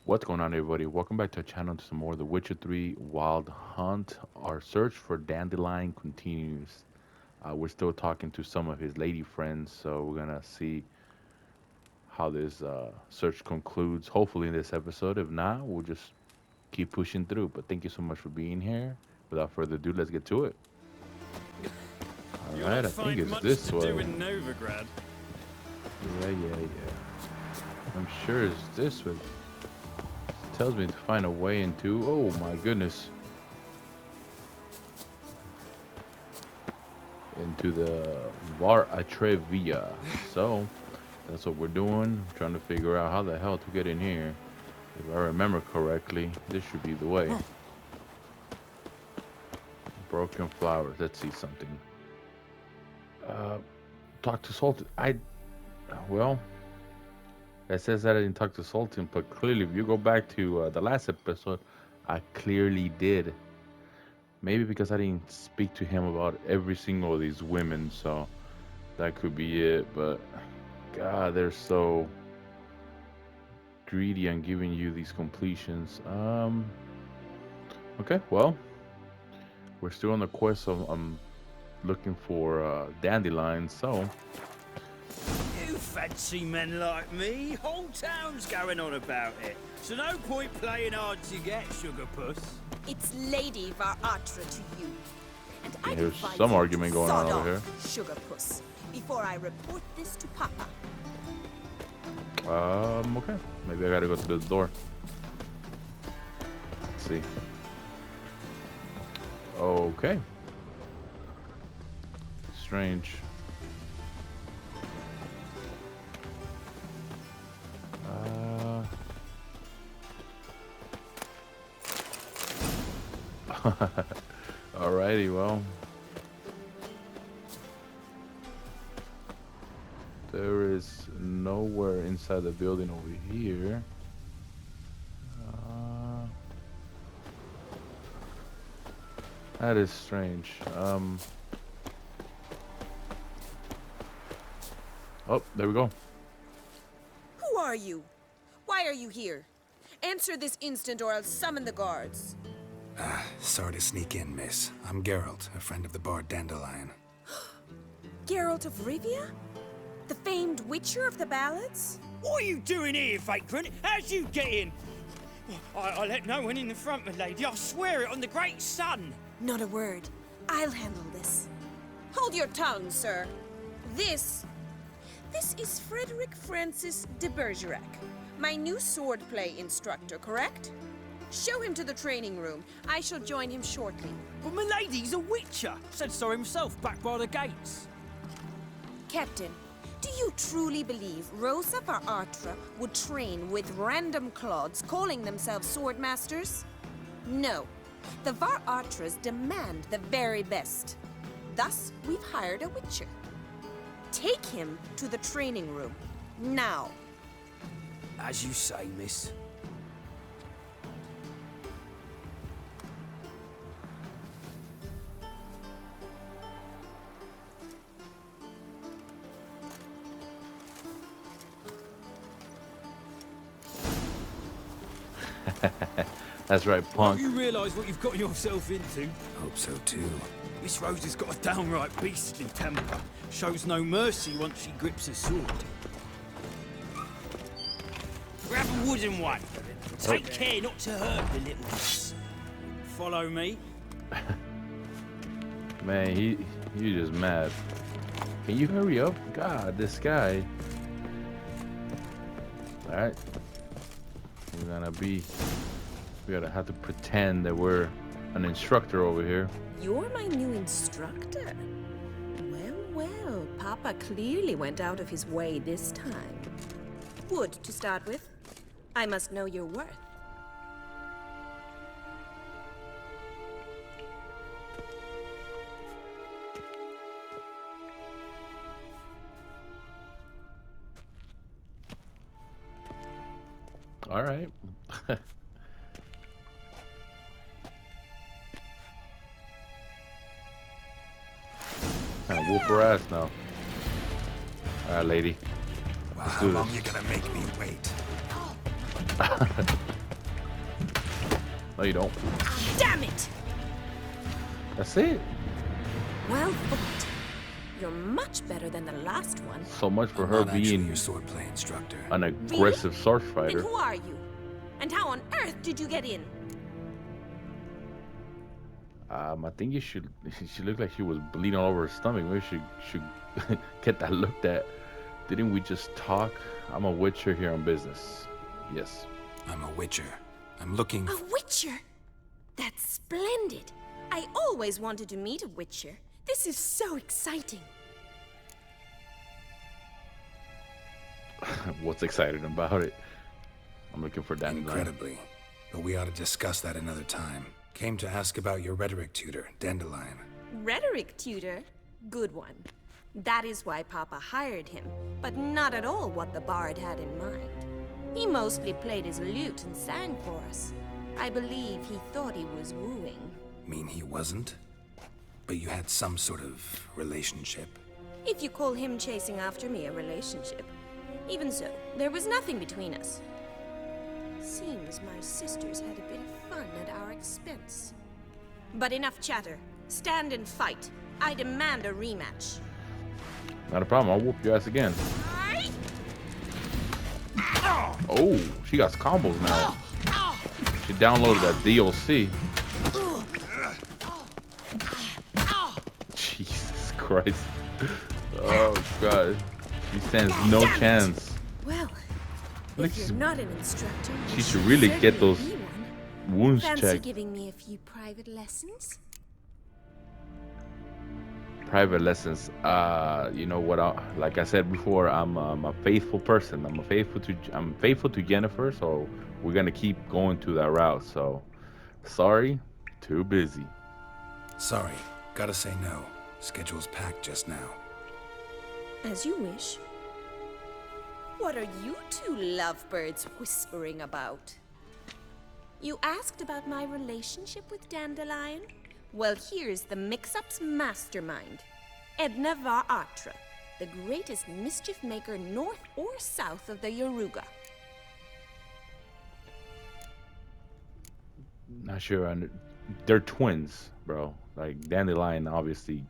What's going on, everybody? Welcome back to our channel to some more of The Witcher 3 Wild Hunt. Our search for Dandelion continues. We're still talking to some of his lady friends, so we're gonna see how this search concludes. Hopefully, in this episode. If not, we'll just keep pushing through. But thank you so much for being here. Without further ado, let's get to it. All You'll right, not I think find it's much this to way. do in Novigrad. Yeah. I'm sure it's this way. Tells me to find a way into. Oh my goodness. Into the Var Atrevia. So that's what we're doing. Trying to figure out how the hell to get in here. If I remember correctly, this should be the way. Broken flowers. Let's see something. Talk to Sultan. Well, it says that I didn't talk to Sultan, but clearly, if you go back to the last episode, I clearly did. Maybe because I didn't speak to him about every single of these women, so that could be it. But God, they're so greedy on giving you these completions. Okay, well, we're still on the quest of looking for dandelions. So You fancy men like me? Whole town's going on about it. So no point playing hard to get, sugar puss. It's Lady Varatra to you. And I there's advise some you argument to going on sod over here. off, Sugar Puss, before I report this to Papa. Okay, maybe I gotta go through the door. Let's see. Okay. Strange. Alrighty, well. There is nowhere inside the building over here. That is strange. Oh, there we go. Who are you? Why are you here? Answer this instant or I'll summon the guards. Sorry to sneak in, miss. I'm Geralt, a friend of the bard Dandelion. Geralt of Rivia? The famed witcher of the ballads? What are you doing here, vagrant? How'd you get in? I let no one in the front, my lady. I swear it on the great sun. Not a word. I'll handle this. Hold your tongue, sir. This is Frederick Francis de Bergerac, my new swordplay instructor, correct? Show him to the training room. I shall join him shortly. But my lady's a witcher. Said so himself back by the gates. Captain, do you truly believe Rosa Varatra would train with random clods calling themselves swordmasters? No. The Varatras demand the very best. Thus, we've hired a witcher. Take him to the training room. Now. As you say, miss. That's right, punk. You realise what you've gotten yourself into? Hope so, too. Miss Rose has got a downright beastly temper. Shows no mercy once she grips a sword. Grab a wooden one. Take care not to hurt the little miss. Follow me. Man, you just mad. Can you hurry up? God, this guy. Alright. We gotta have to pretend that we're an instructor over here. You're my new instructor? Well, Papa clearly went out of his way this time. Wood, to start with. I must know your worth. Alright. Whoop her ass now. Alright, lady. Well, Let's how do long this. you gonna make me wait? No, you don't. Damn it! That's it. Well fought. You're much better than the last one. So much for I'm her not actually being your swordplay instructor. an aggressive sword Then fighter. who are you? And how on earth did you get in? I think you should. She looked like she was bleeding all over her stomach. Maybe she should get that looked at. Didn't we just talk? I'm a witcher here on business. Yes. I'm a witcher. I'm looking A witcher? That's splendid. I always wanted to meet a witcher. This is so exciting. What's exciting about it? I'm looking for Dandelion. incredibly, but we ought to discuss that another time. Came to ask about your rhetoric tutor, Dandelion. Rhetoric tutor? Good one. That is why Papa hired him, but not at all what the bard had in mind. He mostly played his lute and sang for us. I believe he thought he was wooing. Mean he wasn't? But you had some sort of relationship. If you call him chasing after me a relationship. Even so, there was nothing between us. Seems my sisters had a bit of fun at our expense. But enough chatter. Stand and fight. I demand a rematch. Not a problem. I'll whoop your ass again. Oh, she got combos now. She downloaded that DLC. Jesus Christ. Oh God. She stands no Damn it. chance. Well, Like if she's- you're not an instructor, she you should really get certainly those be one. wounds Fancy checked. giving me a few private lessons? Private lessons. You know what? Like I said before, I'm a faithful person. I'm faithful to Jennifer, so we're gonna keep going to that route. So, sorry, too busy. Sorry, gotta say no. Schedule's packed just now. As you wish. What are you two lovebirds whispering about? You asked about my relationship with Dandelion? Well, here's the mix-up's mastermind. Edna var Atra, the greatest mischief maker north or south of the Yaruga. Not sure. They're twins, bro. Like Dandelion obviously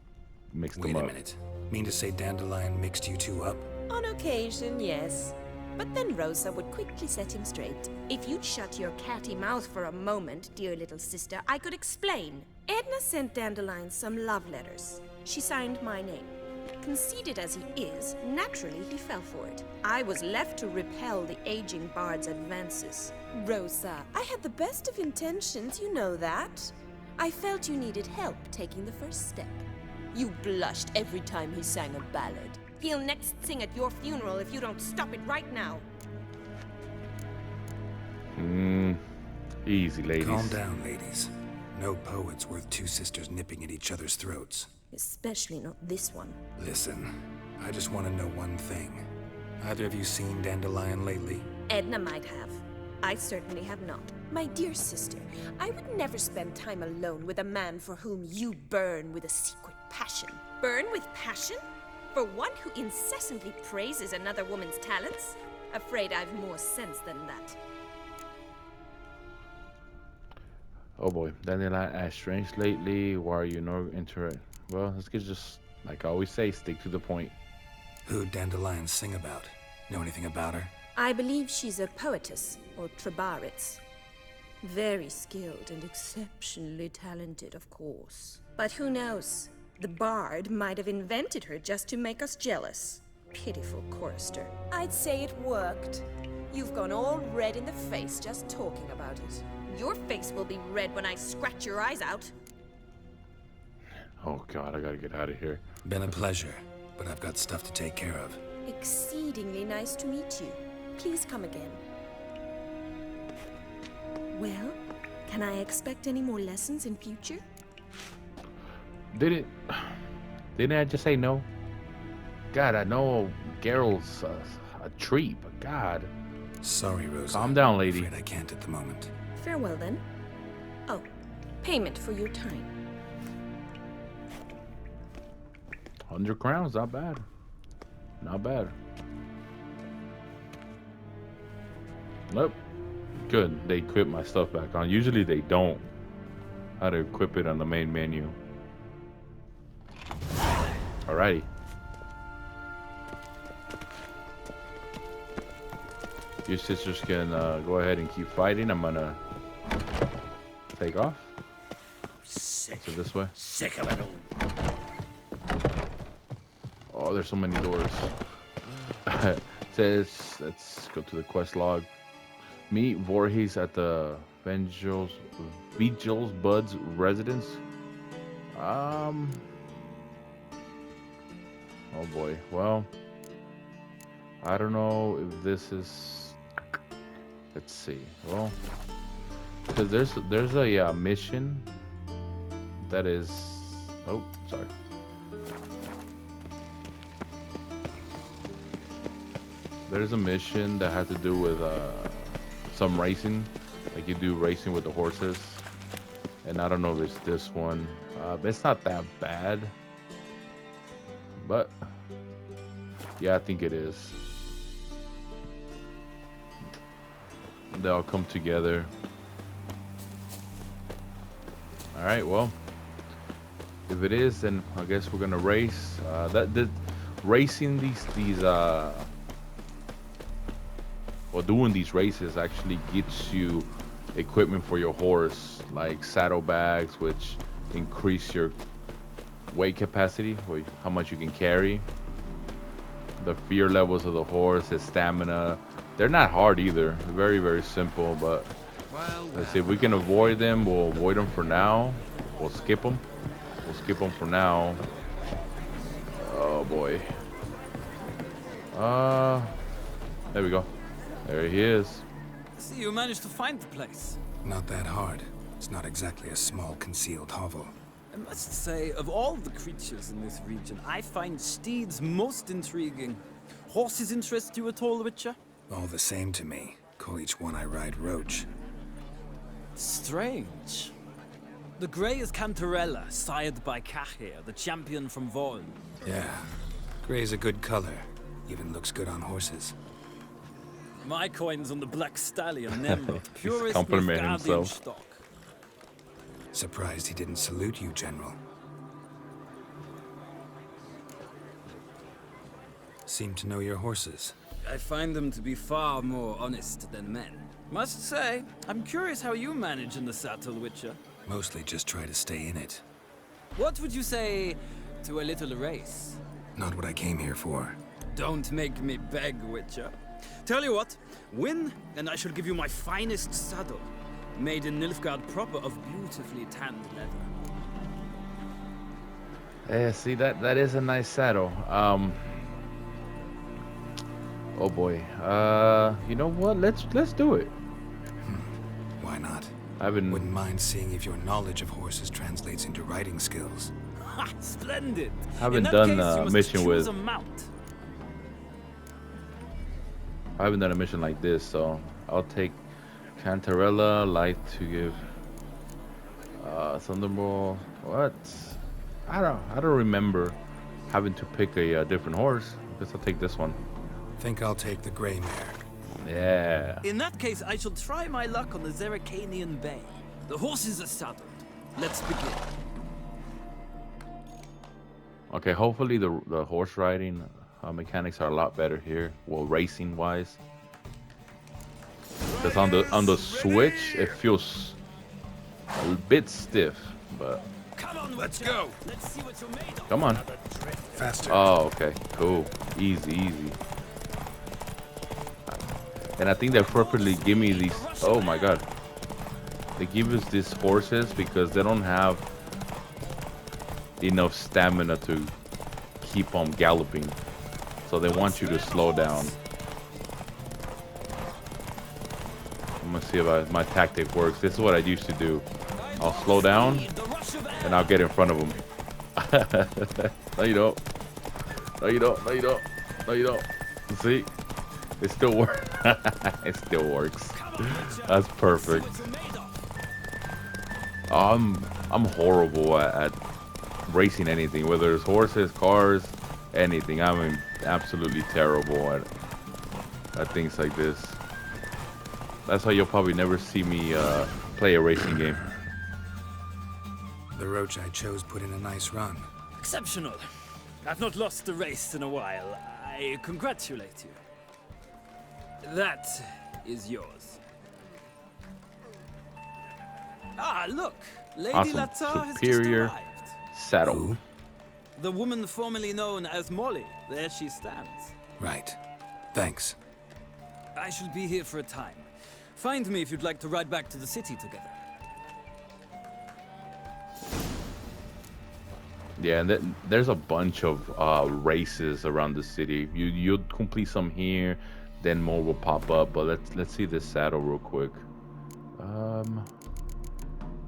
mixed Wait them a up. minute. Mean to say Dandelion mixed you two up? On occasion, yes. But then Rosa would quickly set him straight. If you'd shut your catty mouth for a moment, dear little sister, I could explain. Edna sent Dandelion some love letters. She signed my name. Conceited as he is, naturally he fell for it. I was left to repel the aging bard's advances. Rosa, I had the best of intentions, you know that. I felt you needed help taking the first step. You blushed every time he sang a ballad. He'll next sing at your funeral if you don't stop it right now. Easy, ladies. Calm down, ladies. No poet's worth two sisters nipping at each other's throats. Especially not this one. Listen, I just want to know one thing. Either of you seen Dandelion lately? Edna might have. I certainly have not. My dear sister, I would never spend time alone with a man for whom you burn with a secret passion. Burn with passion? For one who incessantly praises another woman's talents? Afraid I've more sense than that. Oh boy, Dandelion asked strange lately. Why are you no into? Well, let's get just like I always say, stick to the point. Who'd Dandelion sing about? Know anything about her? I believe she's a poetess, or trabaritz. Very skilled and exceptionally talented, of course. But who knows? The bard might have invented her just to make us jealous. Pitiful chorister. I'd say it worked. You've gone all red in the face just talking about it. Your face will be red when I scratch your eyes out. Oh God, I gotta get out of here. Been a pleasure, but I've got stuff to take care of. Exceedingly nice to meet you. Please come again. Well, can I expect any more lessons in future? Didn't I just say no? God, I know Geralt's a treat, but God, Sorry, Rosa. calm down, lady. Afraid I can't at the moment. Farewell then. Oh, payment for your time. 100 crowns, not bad. Not bad. Nope. Good. They equip my stuff back on. Usually they don't. How to equip it on the main menu. Alrighty. Your sisters can go ahead and keep fighting. I'm gonna take off. Sick. So this way. Sick of it all. Oh, there's so many doors. Says, let's go to the quest log. Meet Voorhees at the Vigil's Bud's residence. Oh boy. Well, I don't know if this is. Let's see. Well, because there's a mission that is. Oh, sorry. There's a mission that has to do with some racing, like you do racing with the horses, and I don't know if it's this one. It's not that bad, but yeah, I think it is. They all come together. All right, well, if it is, then I guess we're gonna race. Racing doing these races actually gets you equipment for your horse, like saddlebags, which increase your weight capacity, or how much you can carry. The fear levels of the horse, his stamina. They're not hard either. Very, very simple, but let's see if we can avoid them. We'll avoid them for now. We'll skip them. We'll skip them for now. Oh boy. There we go. There he is. See, you managed to find the place. Not that hard. It's not exactly a small concealed hovel. I must say, of all the creatures in this region, I find steeds most intriguing. Horses interest you at all, Witcher? All the same to me. Call each one I ride Roach. Strange. The grey is Cantarella, sired by Cahir, the champion from Voln. Yeah. Gray's a good color. Even looks good on horses. My coin's on the Black Stallion, Nemrod, purest complimenting Nilfgaardian himself. stock. Surprised he didn't salute you, General. Seem to know your horses. I find them to be far more honest than men. Must say, I'm curious how you manage in the saddle, Witcher. Mostly just try to stay in it. What would you say to a little race? Not what I came here for. Don't make me beg, Witcher. Tell you what, win, and I shall give you my finest saddle. Made in Nilfgaard proper of beautifully tanned leather. Yeah, see that is a nice saddle. Oh boy. You know what? Let's do it. Why not? I've Wouldn't mind seeing if your knowledge of horses translates into riding skills. Ha! Splendid! Haven't In that done case, a you must mission choose with- a mount. I haven't done a mission like this, so I'll take Cantarella. Like to give Thunderbolt. What? I don't remember having to pick a different horse. I guess I'll take this one. Think I'll take the gray mare. Yeah. In that case, I shall try my luck on the Zeracanian Bay. The horses are saddled. Let's begin. Okay. Hopefully the horse riding mechanics are a lot better here. Well, racing wise. Because on the Switch it feels a bit stiff, but Come on, Let's Witcher. go. Let's see what you're made of. come on. Faster. Oh, okay, cool, easy. And I think they appropriately give me these. Oh my god, they give us these horses because they don't have enough stamina to keep on galloping, so they want you to slow down. I'm gonna see if my tactic works. This is what I used to do. I'll slow down and I'll get in front of them. No, you don't. No, you don't. No, you don't. No, you don't. See? It still works. It still works. That's perfect. I'm horrible at racing anything, whether it's horses, cars, anything. I'm absolutely terrible at things like this. That's how you'll probably never see me play a racing game. The roach I chose put in a nice run. Exceptional. I've not lost a race in a while. I congratulate you. That is yours. Ah, look! Lady Awesome. Latar has just Superior arrived. saddle. Who? The woman formerly known as Molly. There she stands. Right. Thanks. I shall be here for a time. Find me if you'd like to ride back to the city together. Yeah, and there's a bunch of races around the city. You'll complete some here, then more will pop up. But let's see this saddle real quick.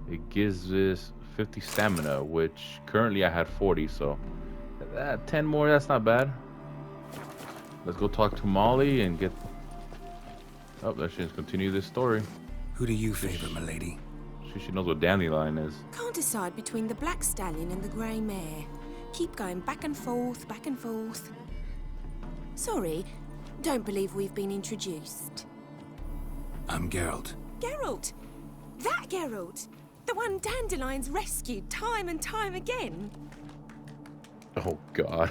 It gives us 50 stamina, which currently I had 40, so 10 more. That's not bad. Let's go talk to Molly and get. Oh, let's just continue this story. Who do you favor, milady? She knows what dandelion is. Can't decide between the black stallion and the grey mare. Keep going back and forth, back and forth. Sorry, don't believe we've been introduced. I'm Geralt. Geralt! That Geralt! The one Dandelion's rescued time and time again. Oh God.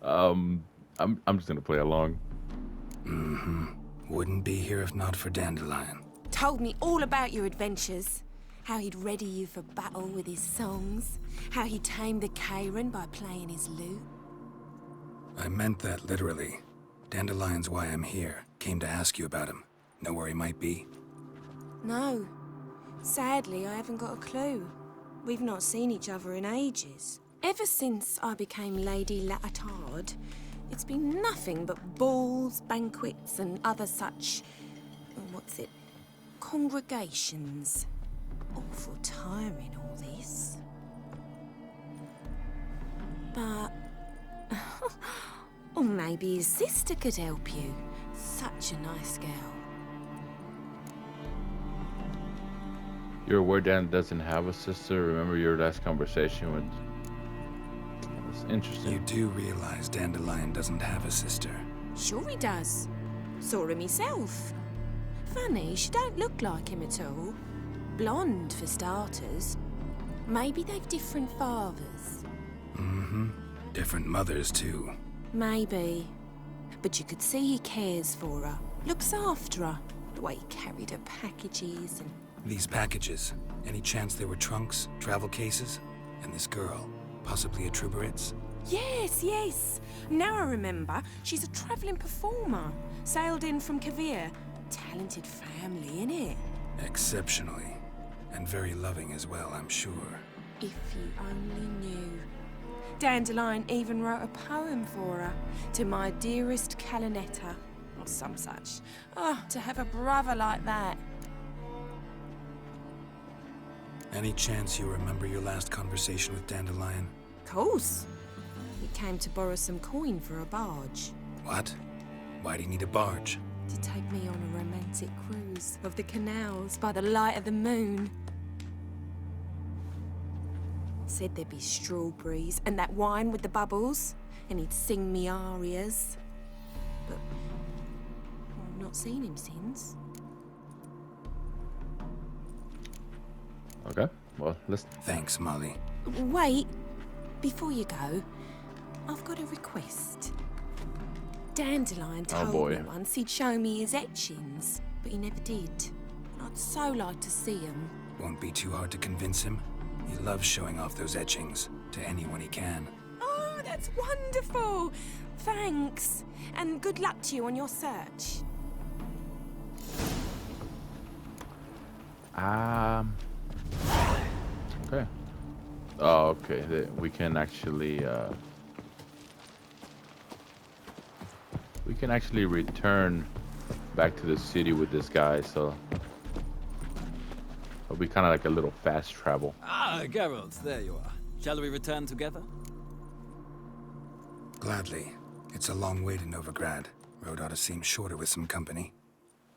I'm just gonna play along. Wouldn't be here if not for Dandelion. Told me all about your adventures. How he'd ready you for battle with his songs. How he tamed the Kairan by playing his lute. I meant that literally. Dandelion's why I'm here. Came to ask you about him. Know where he might be? No. Sadly, I haven't got a clue. We've not seen each other in ages. Ever since I became Lady Latard, it's been nothing but balls, banquets, and other such... congregations. Awful tiring, all this. But... or maybe his sister could help you. Such a nice girl. You're aware Dan doesn't have a sister. Remember your last conversation with... That's interesting. You do realize Dandelion doesn't have a sister. Sure he does. Saw him myself. Funny, she don't look like him at all. Blonde, for starters. Maybe they've different fathers. Different mothers, too. Maybe. But you could see he cares for her. Looks after her. The way he carried her packages and... These packages, any chance they were trunks, travel cases? And this girl, possibly a Truberitz? Yes, yes. Now I remember. She's a travelling performer. Sailed in from Kavir. Talented family, innit? Exceptionally. And very loving as well, I'm sure. If you only knew. Dandelion even wrote a poem for her. To my dearest Calinetta. Or some such. Oh, to have a brother like that. Any chance you remember your last conversation with Dandelion? Course. He came to borrow some coin for a barge. What? Why'd he need a barge? To take me on a romantic cruise of the canals by the light of the moon. Said there'd be strawberries and that wine with the bubbles, and he'd sing me arias. But I've not seen him since. Okay, well, let's... Thanks, Molly. Wait, before you go, I've got a request. Dandelion told me once he'd show me his etchings, but he never did. I'd so like to see them. Won't be too hard to convince him. He loves showing off those etchings to anyone he can. Oh, that's wonderful! Thanks, and good luck to you on your search. Okay. Oh, okay. We can actually return back to the city with this guy, so it'll be kind of like a little fast travel. Ah, Geralt, there you are. Shall we return together? Gladly. It's a long way to Novigrad. Road ought to seem shorter with some company.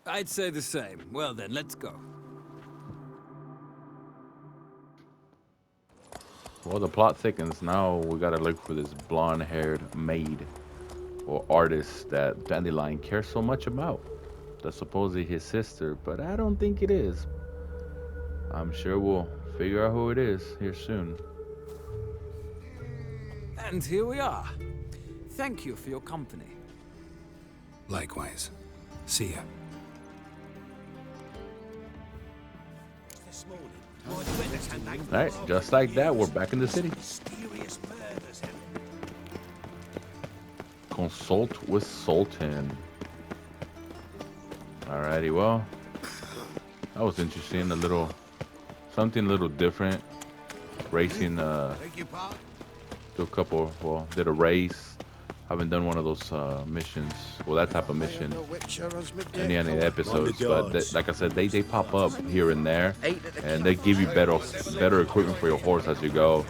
I'd say the same. Well then, let's go. Well, the plot thickens. Now we gotta look for this blonde-haired maid or artist that Dandelion cares so much about. that's supposedly his sister, but I don't think it is. I'm sure we'll figure out who it is here soon. And here we are. Thank you for your company. Likewise. See ya. Alright, just like that, we're back in the city. Consult with Sultan. Alrighty, well, that was interesting. Something a little different. Racing, do a couple, well, did a race. Haven't done one of those missions, well, that type of mission in any episodes, but like I said, they pop up here and there, and they give you better equipment for your horse as you go.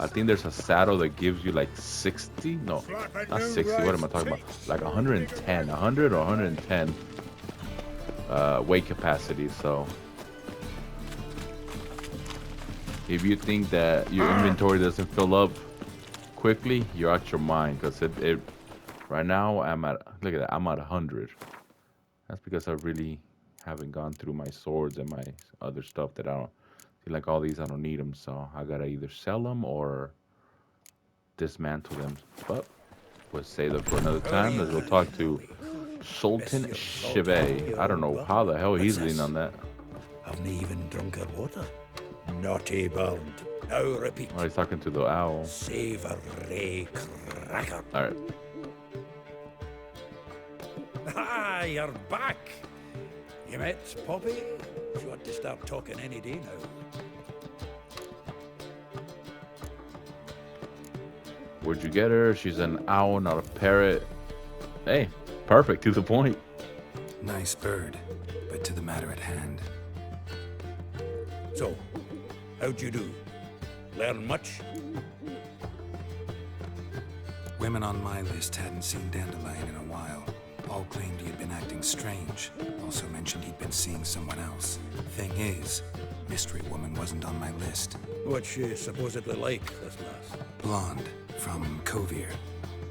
I think there's a saddle that gives you like 60, no, not 60, what am I talking about? Like 110, 100 or 110 weight capacity, so if you think that your inventory doesn't fill up quickly, you're out your mind, because it right now look at that, I'm at 100. That's because I really haven't gone through my swords and my other stuff that I don't see. Like all these, I don't need them, so I gotta either sell them or dismantle them. But we'll save them for another time. Let's go talk to Sultan Chevet. I don't know how the hell he's leaning on that. Haven't even drunk her water. Naughty bird. Now repeat. Oh, he's talking to the owl. Savoury cracker. All right. Ah, you're back. You met Poppy? She ought to start talking any day now. Where'd you get her? She's an owl, not a parrot. Hey, perfect, to the point. Nice bird, but to the matter at hand. So, how'd you do? Learn much? Women on my list hadn't seen Dandelion in a while. All claimed he had been acting strange. Also mentioned he'd been seeing someone else. Thing is, Mystery Woman wasn't on my list. What's she supposedly like, this lass? Blonde, from Kovir.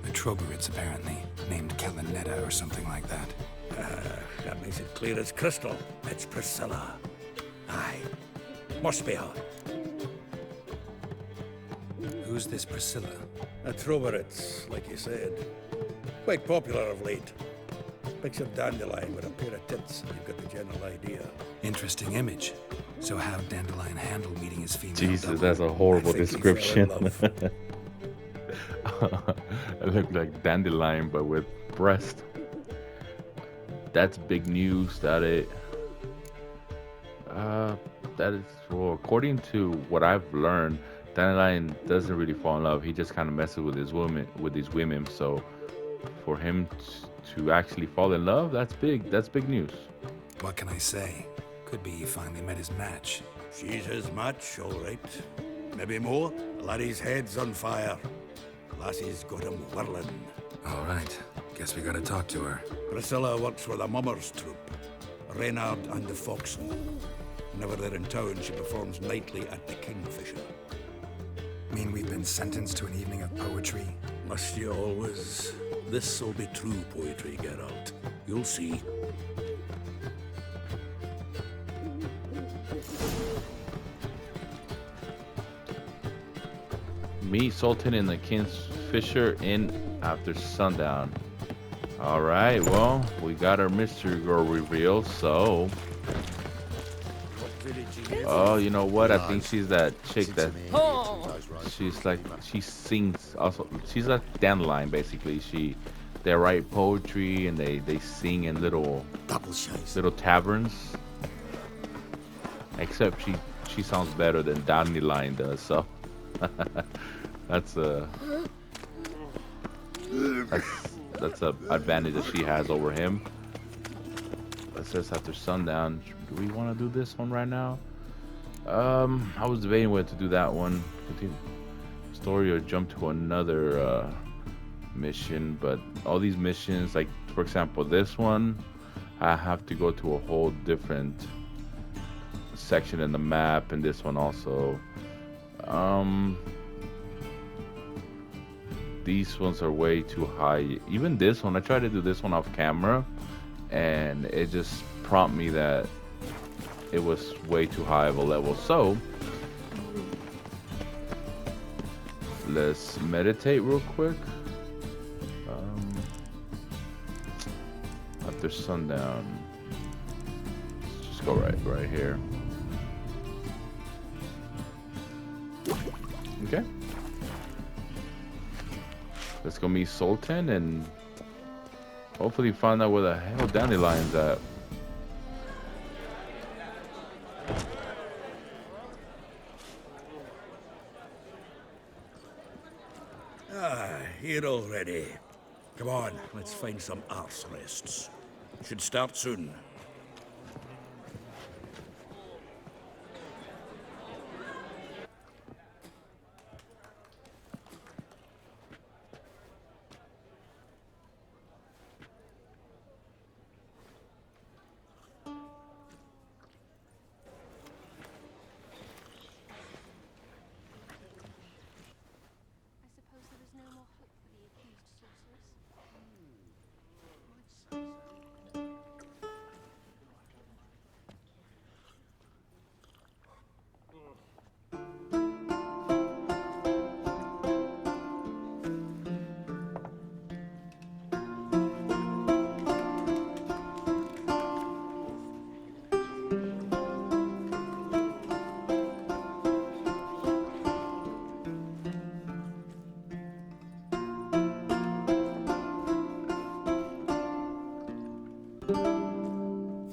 A Troberitz, apparently, named Kalinetta or something like that. That makes it clear as crystal. It's Priscilla. Aye. Must be her. Who's this Priscilla? A Troberitz, like you said. Quite popular of late. Picture Dandelion with a pair of tits, and you've got the general idea. Interesting image. So how'd Dandelion handle meeting his female Jesus, double? that's a horrible I think he fell description. in love. It looked like Dandelion, but with breast. That's big news. That is, well, according to what I've learned, Dandelion doesn't really fall in love. He just kind of messes with these women. So for him to actually fall in love, that's big. That's big news. What can I say? Could be he finally met his match. She's his match, all right. Maybe more. Laddie's head's on fire. Lassie's got him whirling. All right. Guess we gotta talk to her. Priscilla works with a mummers troupe. Reynard and the Foxen. Whenever they're in town, she performs nightly at the Kingfisher. Mean we've been sentenced to an evening of poetry? Must you always? This'll be true poetry, Geralt. You'll see. Meet Sultan in the Kingfisher Inn after sundown. All right, well, we got our mystery girl revealed, so... Oh, you know what? I think she's that chick that... She's like, she sings also. She's like Dandelion, basically. They write poetry and they sing in little taverns. Except she sounds better than Dandelion does, so... That's a advantage that she has over him. It says after sundown. Do we want to do this one right now? I was debating whether to do that one, continue story, or jump to another mission. But all these missions, like for example this one, I have to go to a whole different section in the map, and this one also. These ones are way too high. Even this one, I tried to do this one off camera, and it just prompted me that it was way too high of a level. So let's meditate real quick. After sundown, let's just go right here. Okay. Let's go meet Sultan and hopefully find out where the hell Dandelion's at. Here already. Come on, let's find some arse rests. Should start soon.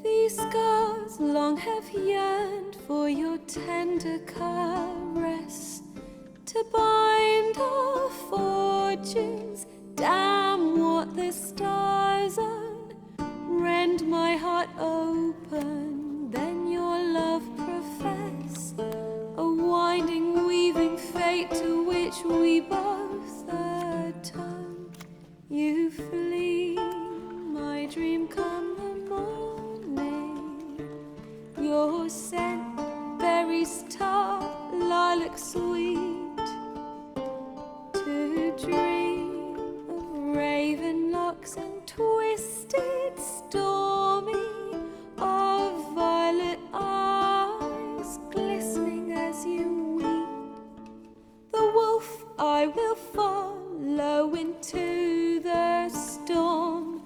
These scars long have yearned for your tender caress, to bind our fortunes. Damn what the stars own. Rend my heart open, then your love profess, a winding, weaving fate to which we both atone. You flee, my dream come the morning. Your scent, berries tart, lilac sweet. To dream of raven locks and twisted, stormy, of violet eyes glistening as you weep. The wolf I will follow into the storm,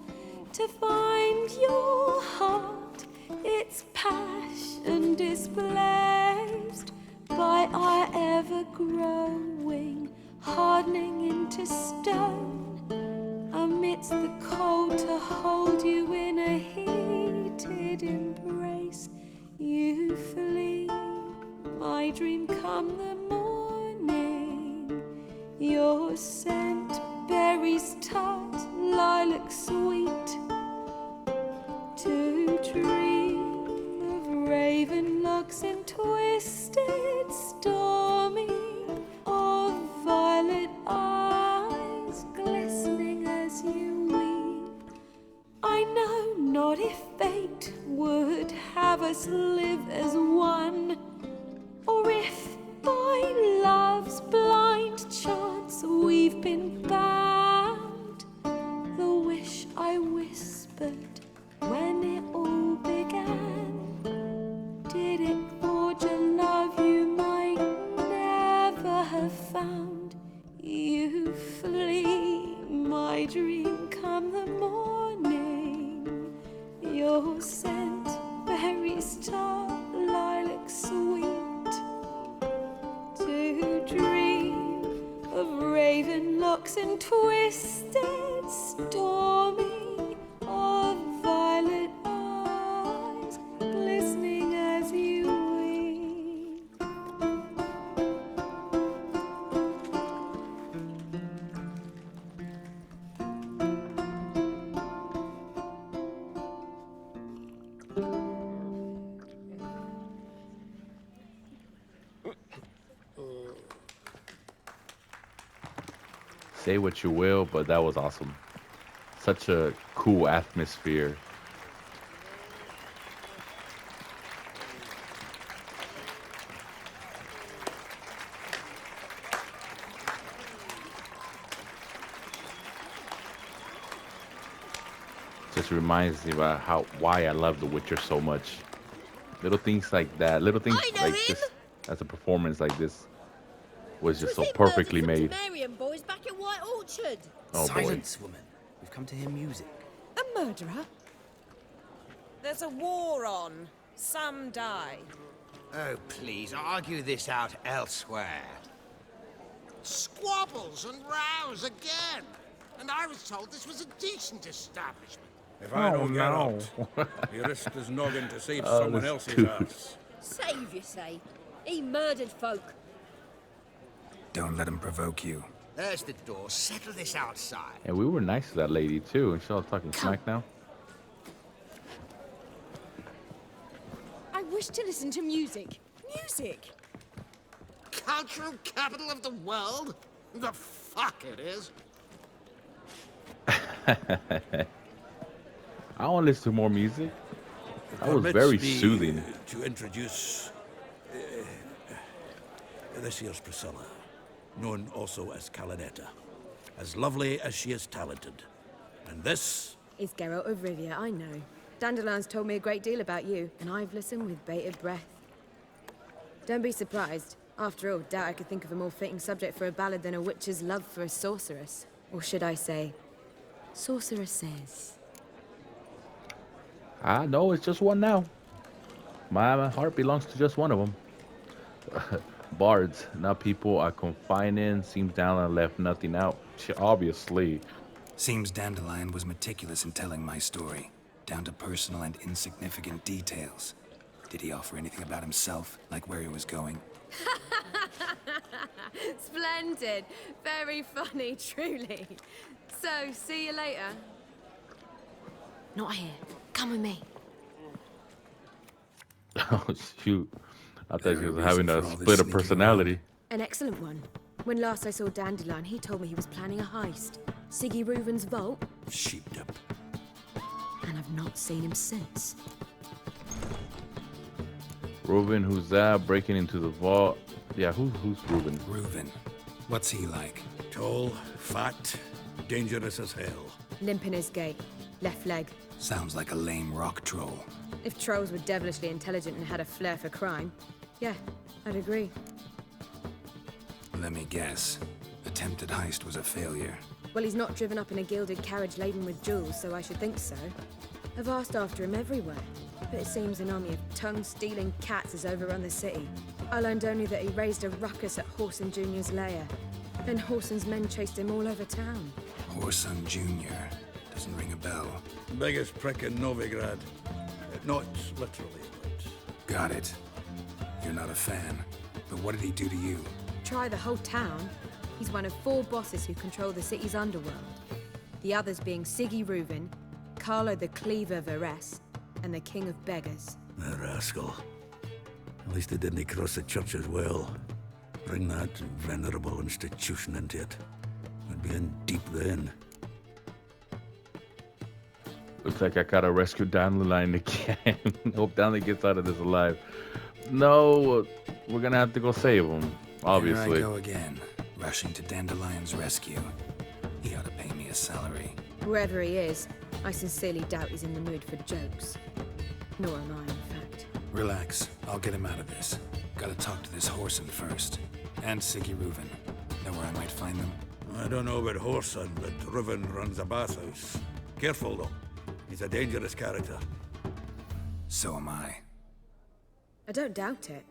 to find your heart, its passion displaced by our ever-growing, hardening into stone. Amidst the cold, to hold you in a heated embrace. You flee, my dream come the morning. Your scent, berries tart, lilac sweet. To dream of raven locks and twisted, stormy, of violet eyes glistening as you weep. I know not if fate would have us live as one, or if by love's blind chance we've been bound. The wish I whispered when it all began, did it forge a love you might never have found? You flee, my dream come the morning. Your scent, berries tart, lilac sweet. To dream of raven locks and twisted, stormy, of violet eyes glistening as you weep. Say what you will, but that was awesome. Such a cool atmosphere. just reminds me about why I love The Witcher so much. Little things like that, little things I know like him. this, as a performance like this was just so Was it perfectly murdered made. from Marion boys back at White Orchard? Oh boy. Silence, woman. We've come to hear music. A murderer? There's a war on. Some die. Oh, please, argue this out elsewhere. Squabbles and rows again. And I was told this was a decent establishment. If I Oh, don't get no. out, he risked his noggin to save Oh, someone this else's dude. ass. Save, you say? He murdered folk. Don't let him provoke you. There's the door. Settle this outside. And we were nice to that lady too, and she's all talking smack now. I wish to listen to music. Music! Cultural capital of the world? The fuck it is. I want to listen to more music. That was Permits very me soothing. To introduce this here's Priscilla, known also as Calinetta. As lovely as she is talented. And this, It's Geralt of Rivia, I know. Dandelion's told me a great deal about you, and I've listened with bated breath. Don't be surprised. After all, doubt I could think of a more fitting subject for a ballad than a witch's love for a sorceress. Or should I say, sorceresses. I know it's just one now. My heart belongs to just one of them. Bards, not people I confine in. Seems down and left nothing out. Obviously. Seems Dandelion was meticulous in telling my story, down to personal and insignificant details. Did he offer anything about himself, like where he was going? Splendid. Very funny, truly. So, see you later. Not here. Come with me. Oh shoot! I thought There she a was having reason a for all this split of sneaking personality. An excellent one. When last I saw Dandelion, he told me he was planning a heist. Siggy Reuven's vault, sheeped up. and I've not seen him since. Reuven, who's that? Breaking into the vault. Yeah, who's Reuven? Reuven. What's he like? Tall, fat, dangerous as hell. Limp in his gait. Left leg. Sounds like a lame rock troll. If trolls were devilishly intelligent and had a flair for crime, yeah, I'd agree. Let me guess. Attempted heist was a failure. Well, he's not driven up in a gilded carriage laden with jewels, so I should think so. I've asked after him everywhere, but it seems an army of tongue-stealing cats has overrun the city. I learned only that he raised a ruckus at Horson Jr.'s lair. Then Horson's men chased him all over town. Horson Jr. Doesn't ring a bell. Biggest prick in Novigrad. Not literally, but... Got it. You're not a fan. But what did he do to you? Try the whole town. He's one of 4 bosses who control the city's underworld. The others being Siggy Reuven, Carlo the Cleaver Varese, and the King of Beggars. The rascal. At least he didn't cross the church as well. Bring that venerable institution into it. We'd be in deep then. Looks like I gotta rescue Dandelion again. Hope Dandelion gets out of this alive. No, we're gonna have to go save him. Obviously. Here I go again, rushing to Dandelion's rescue. He ought to pay me a salary. Wherever he is, I sincerely doubt he's in the mood for jokes. Nor am I, in fact. Relax, I'll get him out of this. Gotta talk to this Horson first. And Siggy Reuven. Know where I might find them? I don't know about Horson, but Reuven runs a bathhouse. Careful, though. He's a dangerous character. So am I. I don't doubt it.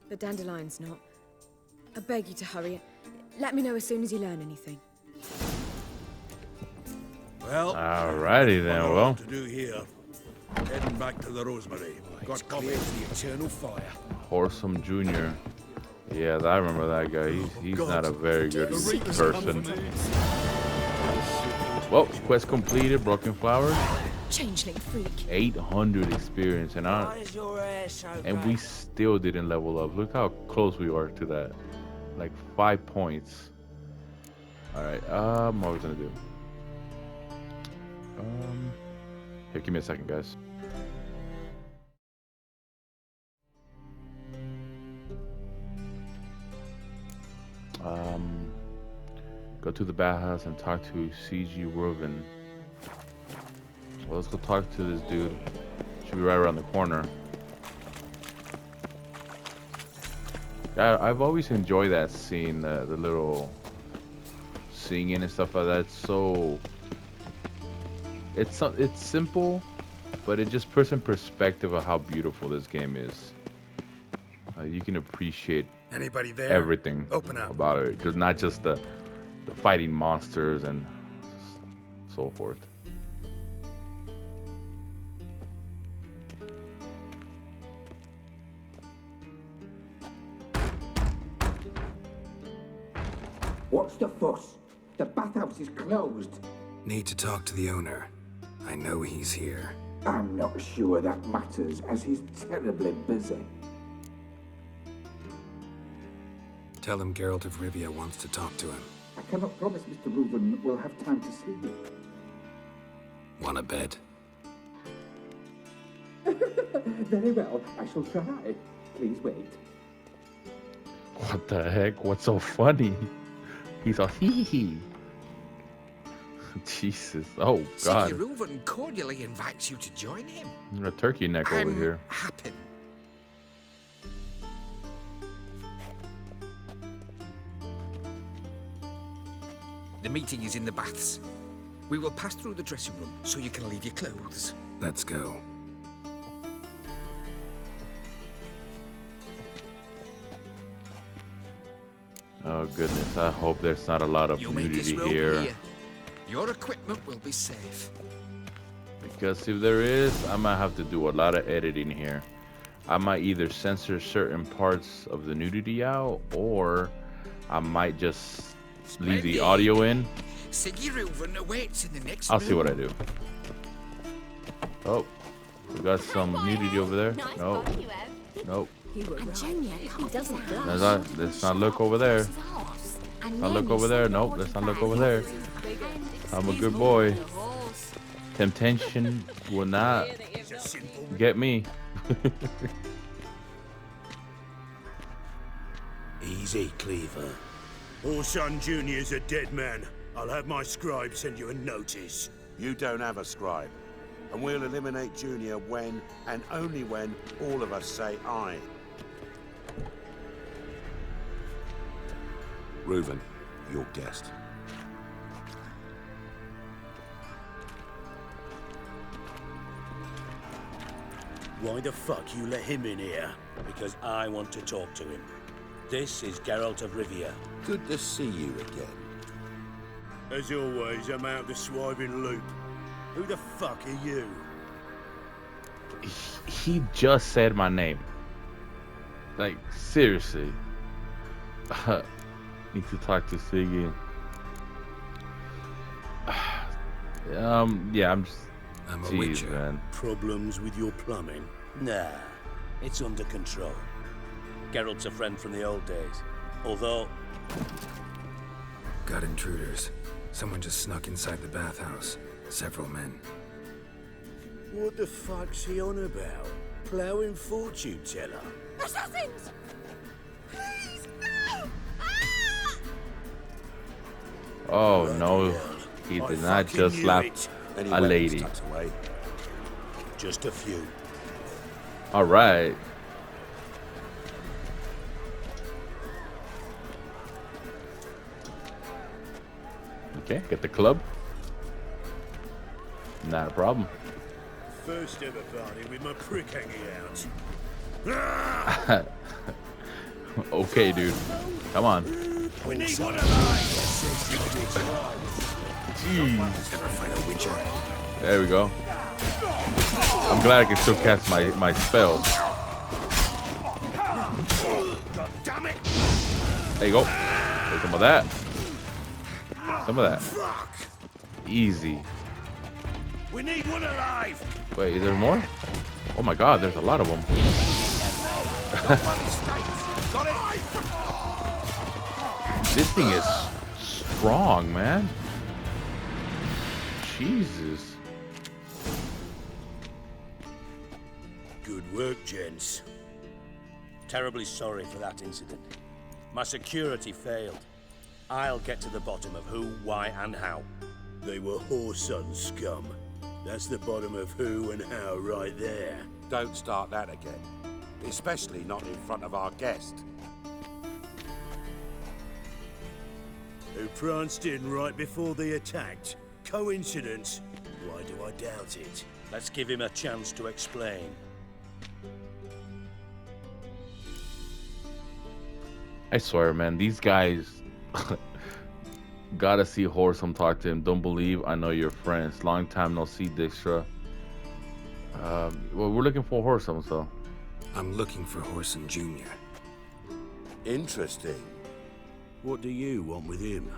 But Dandelion's not. I beg you to hurry. Let me know as soon as you learn anything. Well, Alrighty then, what well. to do here? Heading back to the Rosemary. Got coffee. The eternal fire. Horsum Jr. Yeah, I remember that guy. He's not a very good person. Well, quest completed. Broken Flowers. Changeling freak. 800 experience, and Why is your hair so we still didn't level up. Look how close we are to that. Like 5 points. All right. What are we gonna do? Here, give me a second, guys. Go to the bathhouse and talk to CG Reuven. Well, let's go talk to this dude. Should be right around the corner. Yeah, I've always enjoyed that scene, the little singing and stuff like that. It's simple, but it just puts in perspective of how beautiful this game is. You can appreciate Anybody there? everything Open up. about it, because not just the fighting monsters and so forth. What's the fuss? The bathhouse is closed. Need to talk to the owner. I know he's here. I'm not sure that matters, as he's terribly busy. Tell him Geralt of Rivia wants to talk to him. I cannot promise Mr. Reuben will have time to see you. Want a bed? Very well, I shall try. Please wait. What the heck? What's so funny? He's all hee hee. Jesus. Oh, God. CD Reuben cordially invites you to join him. A turkey neck over here. Happen. The meeting is in the baths. We will pass through the dressing room so you can leave your clothes. Let's go. Oh, goodness. I hope there's not a lot of You make this nudity room here. Your equipment will be safe. Because if there is, I might have to do a lot of editing here. I might either censor certain parts of the nudity out, or I might just leave the audio in. CD Reuben awaits in the next I'll room. see what I do. Oh, we got some nudity over there. Nope. Nope. Let's not look over there. Not look over there. Nope, let's not look over there. I'm a good boy. Temptation will not get me. Easy, Cleaver. Orson Jr.'s a dead man. I'll have my scribe send you a notice. You don't have a scribe. And we'll eliminate Junior when, and only when, all of us say aye. Reuben, your guest. Why the fuck you let him in here? Because I want to talk to him. This is Geralt of Rivia. Good to see you again. As always, I'm out the swiving loop. Who the fuck are you? He just said my name. Like, seriously. Need to talk to Siggy. Yeah, I'm just... I'm a Jeez, witcher. man. Problems with your plumbing? Nah, it's under control. Geralt's a friend from the old days. Although... Got intruders. Someone just snuck inside the bathhouse. Several men. What the fuck's he on about? Ploughing fortune teller? Assassins! Please, no! Oh, no. He did not just slap a lady. Just a few. All right. Okay, get the club. Not a problem. First ever party with my prick hanging out. Okay, dude. Come on. We need one alive. Jeez. There we go. I'm glad I can still cast my spells. God damn it! There you go. Take some of that. Some of that. Easy. We need one alive. Wait, is there more? Oh my god, there's a lot of them. This thing is strong, man. Jesus. Good work, gents. Terribly sorry for that incident. My security failed. I'll get to the bottom of who, why, and how. They were whoreson scum. That's the bottom of who and how right there. Don't start that again. Especially not in front of our guest. Who pranced in right before they attacked. Coincidence? Why do I doubt it? Let's give him a chance to explain. I swear, man, these guys gotta see Horsem, talk to him. Don't believe I know your friends. Long time no see, DIJKSTRA. Well, we're looking for Horsem, so. I'm looking for Horsem Jr. Interesting. What do you want with him?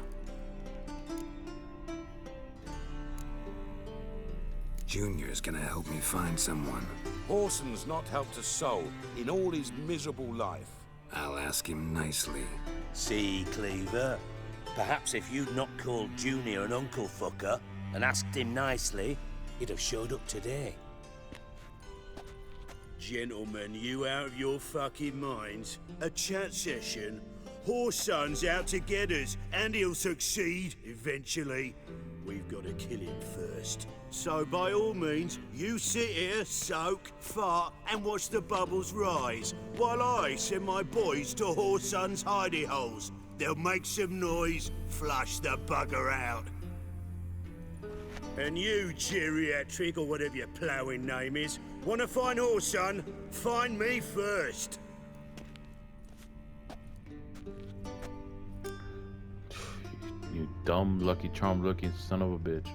Junior's gonna help me find someone. Horsem's not helped a soul in all his miserable life. I'll ask him nicely. See, Cleaver? Perhaps if you'd not called Junior an uncle fucker and asked him nicely, he'd have showed up today. Gentlemen, you out of your fucking minds? A chat session? Horson's out to get us, and he'll succeed eventually. We've got to kill him first. So by all means, you sit here, soak, fart, and watch the bubbles rise, while I send my boys to Horson's hidey holes. They'll make some noise, flush the bugger out. And you, geriatric, or whatever your ploughing name is, want to find Horson? Find me first. You dumb, Lucky Charm looking son of a bitch.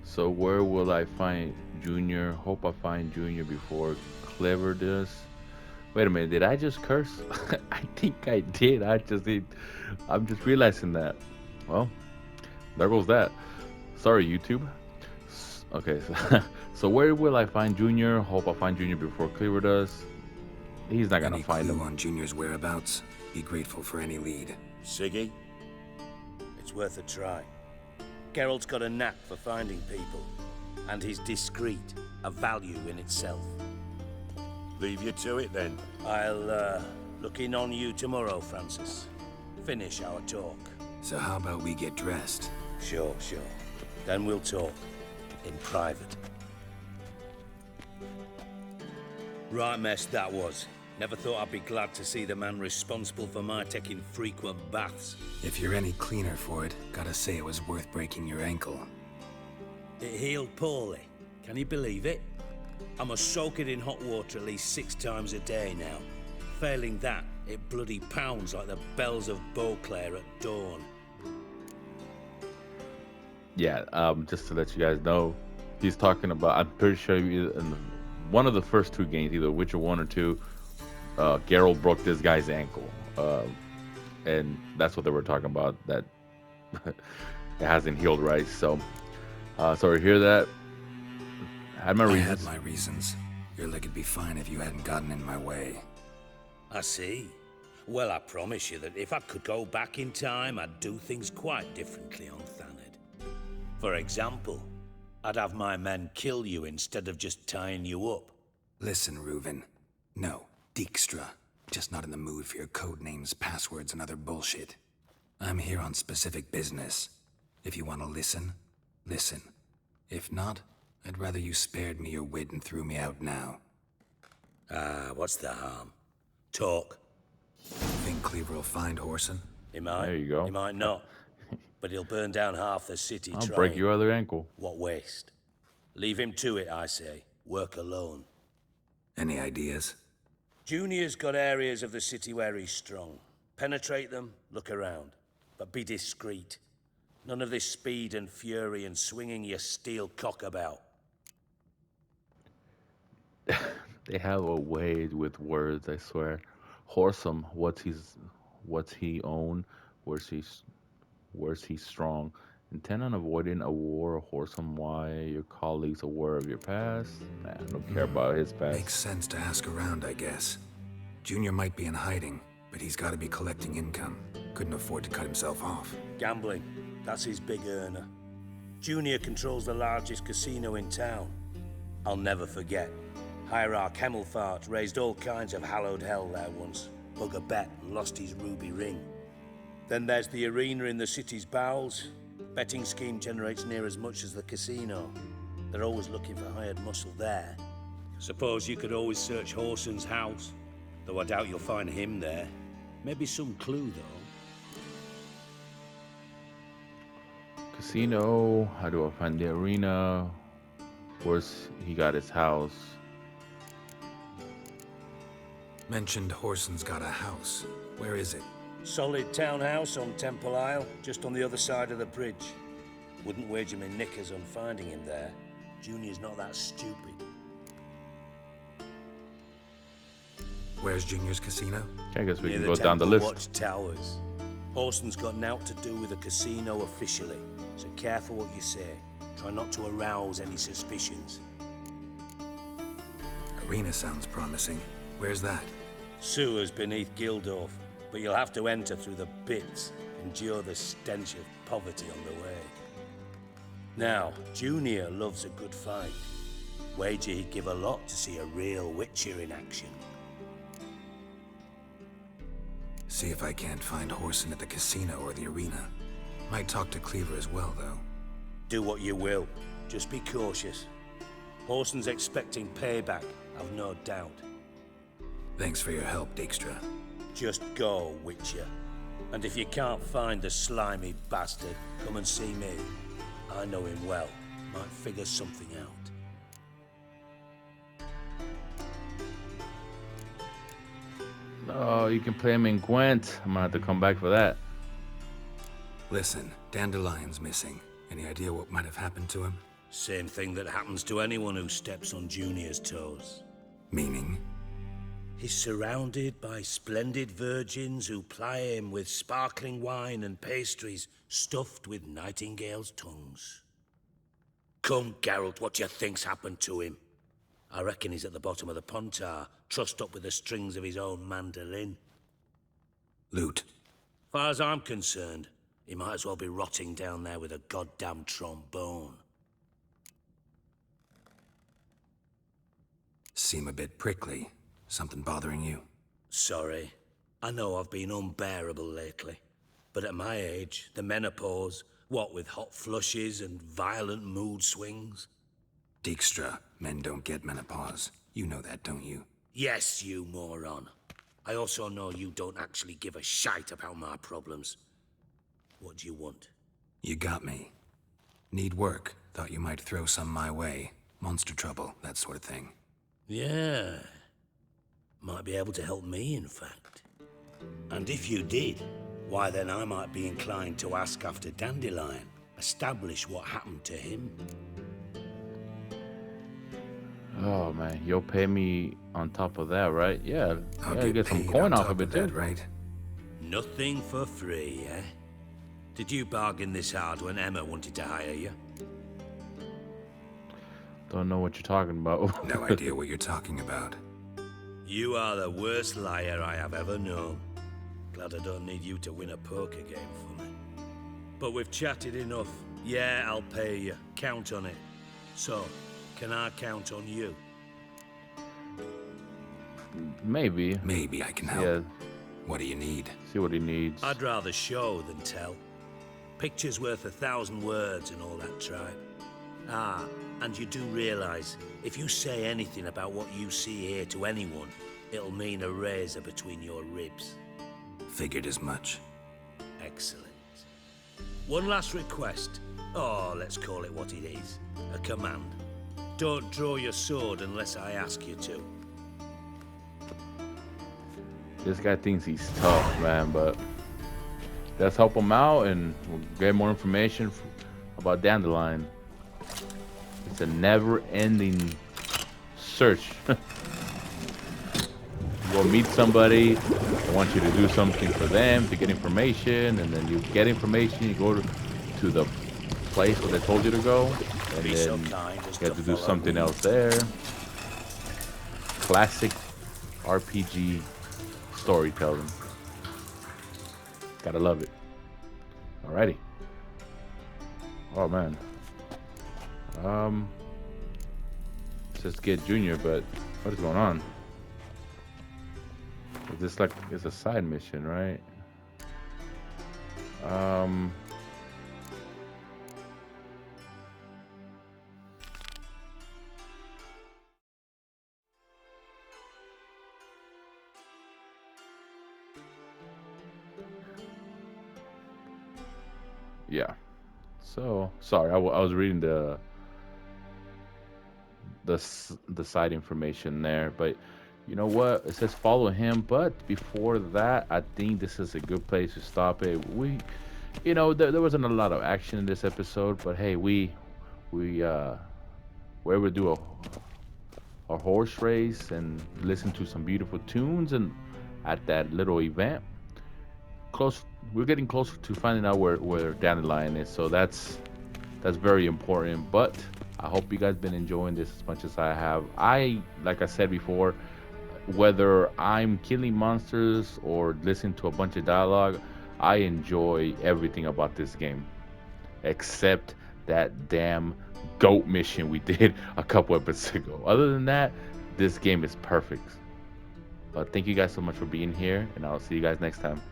So where will I find Junior? Hope I find Junior before Clever does. Wait a minute, did I just curse? I think I did. I'm just realizing that. Well, there goes that. Sorry, YouTube. Okay, so where will I find Junior? Hope I find Junior before Cleaver does. He's not gonna find him. On Junior's whereabouts? Be grateful for any lead. Siggy? It's worth a try. Geralt's got a knack for finding people, and he's discreet, a value in itself. Leave you to it then. I'll look in on you tomorrow, Francis. Finish our talk. So how about we get dressed? Sure. Then we'll talk. In private. Right mess that was. Never thought I'd be glad to see the man responsible for my taking frequent baths. If you're any cleaner for it, gotta say it was worth breaking your ankle. It healed poorly. Can you believe it? I must soak it in hot water at least 6 times a day now. Failing that, it bloody pounds like the bells of Beauclair at dawn. Yeah, just to let you guys know, he's talking about, I'm pretty sure in one of the first 2 games, either Witcher 1 or 2, Geralt broke this guy's ankle. And that's what they were talking about, that it hasn't healed right. So, sorry to hear that. I had my reasons. Your leg would be fine if you hadn't gotten in my way. I see. Well, I promise you that if I could go back in time, I'd do things quite differently on Thanedd. For example, I'd have my men kill you instead of just tying you up. Listen, Reuven. No, DIJKSTRA. Just not in the mood for your code names, passwords, and other bullshit. I'm here on specific business. If you want to listen, listen. If not, I'd rather you spared me your wit and threw me out now. What's the harm? Talk. Think Cleaver will find Horson? He might. There you go. He might not. But he'll burn down half the city I'll trying. break your other ankle. What waste. Leave him to it, I say. Work alone. Any ideas? Junior's got areas of the city where he's strong. Penetrate them, look around. But be discreet. None of this speed and fury and swinging your steel cock about. They have a way with words, I swear. Horsem, what's he own? Where's he strong? Intend on avoiding a war. Horsem, why your colleagues aware of your past? Nah, I don't care about his past. Makes sense to ask around, I guess. Junior might be in hiding, but he's got to be collecting income. Couldn't afford to cut himself off. Gambling. That's his big earner. Junior controls the largest casino in town. I'll never forget. Hierarch Hemmelfart raised all kinds of hallowed hell there once. Bug a bet and lost his ruby ring. Then there's the arena in the city's bowels. Betting scheme generates near as much as the casino. They're always looking for hired muscle there. Suppose you could always search Horson's house, though I doubt you'll find him there. Maybe some clue, though. Casino. How do I find the arena? Where's he got his house? Mentioned Horson's got a house. Where is it? Solid townhouse on Temple Isle, just on the other side of the bridge. Wouldn't wager me knickers on finding him there. Junior's not that stupid. Where's Junior's casino? I guess we Near can the go down the Temple list. Watch Towers. Horson's got nought to do with the casino officially, so careful what you say. Try not to arouse any suspicions. Arena sounds promising. Where's that? Sewers beneath Gildorf, but you'll have to enter through the bits, endure the stench of poverty on the way. Now, Junior loves a good fight. Wager he'd give a lot to see a real Witcher in action. See if I can't find Horson at the casino or the arena. Might talk to Cleaver as well, though. Do what you will. Just be cautious. Horson's expecting payback, I've no doubt. Thanks for your help, Dijkstra. Just go, Witcher. And if you can't find the slimy bastard, come and see me. I know him well. Might figure something out. Oh, you can play him in Gwent. I'm gonna have to come back for that. Listen, Dandelion's missing. Any idea what might have happened to him? Same thing that happens to anyone who steps on Junior's toes. Meaning? He's surrounded by splendid virgins who ply him with sparkling wine and pastries stuffed with nightingales' tongues. Come, Geralt, what do you think's happened to him? I reckon he's at the bottom of the Pontar, trussed up with the strings of his own mandolin. Loot. Far as I'm concerned, he might as well be rotting down there with a goddamn trombone. Seem a bit prickly. Something bothering you? Sorry. I know I've been unbearable lately. But at my age, the menopause, what with hot flushes and violent mood swings? Dijkstra, men don't get menopause. You know that, don't you? Yes, you moron. I also know you don't actually give a shite about my problems. What do you want? You got me. Need work. Thought you might throw some my way. Monster trouble, that sort of thing. Yeah. Might be able to help me, in fact. And if you did, why then I might be inclined to ask after Dandelion. Establish what happened to him. Oh man, you'll pay me on top of that, right? Yeah, I'll you get some coin off of it too, right? Nothing for free, eh? Did you bargain this hard when Emma wanted to hire you? Don't know what you're talking about. No idea what you're talking about. You are the worst liar I have ever known. Glad I don't need you to win a poker game for me. But we've chatted enough. Yeah, I'll pay you. Count on it. So, can I count on you? Maybe. Maybe I can help. Yeah. What do you need? See what he needs. I'd rather show than tell. Picture's worth 1,000 words and all that tribe. Ah, and you do realize, if you say anything about what you see here to anyone, it'll mean a razor between your ribs. Figured as much. Excellent. One last request. Oh, let's call it what it is. A command. Don't draw your sword unless I ask you to. This guy thinks he's tough, man, but let's help him out and we'll get more information about Dandelion. It's a never-ending search. You go meet somebody, they want you to do something for them to get information, and then you get information, you go to the place where they told you to go, and then you have to do something else there. Classic RPG storytelling. Gotta love it. Alrighty. Oh man. Let's just get Junior, but what is going on? Is this like, it's a side mission, right? Yeah. So sorry, I was reading the side information there, but you know what? It says follow him, but before that, I think this is a good place to stop it. There wasn't a lot of action in this episode, but hey, we were able to do a horse race and listen to some beautiful tunes, and at that little event, close we're getting closer to finding out where Dandelion is. So that's very important. But I hope you guys been enjoying this as much as I have. Like I said before, whether I'm killing monsters or listening to a bunch of dialogue, I enjoy everything about this game, except that damn goat mission we did a couple episodes ago. Other than that, this game is perfect. But thank you guys so much for being here, and I'll see you guys next time.